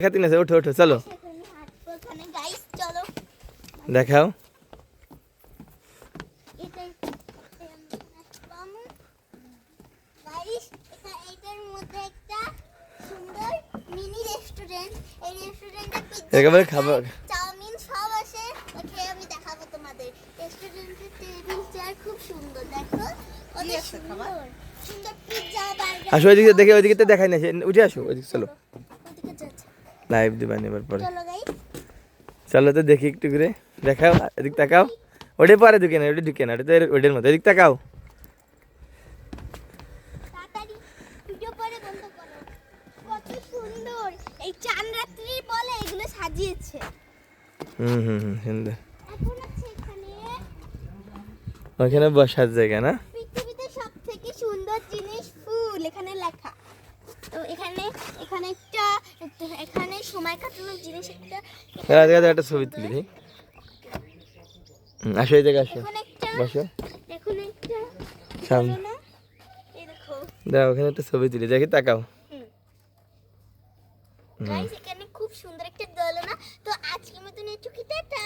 দেখাতে না, ওঠো ওঠো চলো দেখাও। একেবারে খাবার চাউমিন সব আছে, খেয়ে আমি দেখাবো তোমাদের। রেস্টুরেন্টের টেবিল চেয়ার খুব সুন্দর, দেখো কত সুন্দর সুন্দর পিৎজা বার্গার। আসো ওইদিকে দেখে, ওইদিকে তো দেখাই না, উঠে আসো ওইদিকে চলো, ওদিকে যাচ্ছে। লাইভ দিবানি এবার পরে। চলো গাইস, চলো তো দেখি একটু করে দেখাও, এদিক তাকাও। ওটা পরে ঢুকে না, ওটা ঢুকে না, ওটা তো ওটার মতো, এদিক তাকাও। তাড়াতাড়ি ভিডিও পরে বন্ধ করো। কত সুন্দর এই চাঁদ রাত্রির বলে এগুলো সাজিয়েছে। সুন্দর। এখন আছে এখানে ওখানে বসার জায়গা না? পৃথিবীতে সবথেকে সুন্দর জিনিস ফুল, এখানে লেখা। তো এখানে এখানে সময় কাটানোর জিনিস একটা ছবি তুলি দিই। আসো এই জায়গায় আসো, বসো দেখুন একটা সামনে না, এই দেখো দাও, ওখানে একটা ছবি তুলি দেখি, তাকাও। গাইস, এখানে খুব সুন্দর একটা দোলনা। তো আজকের মতন একটু কি টাটা।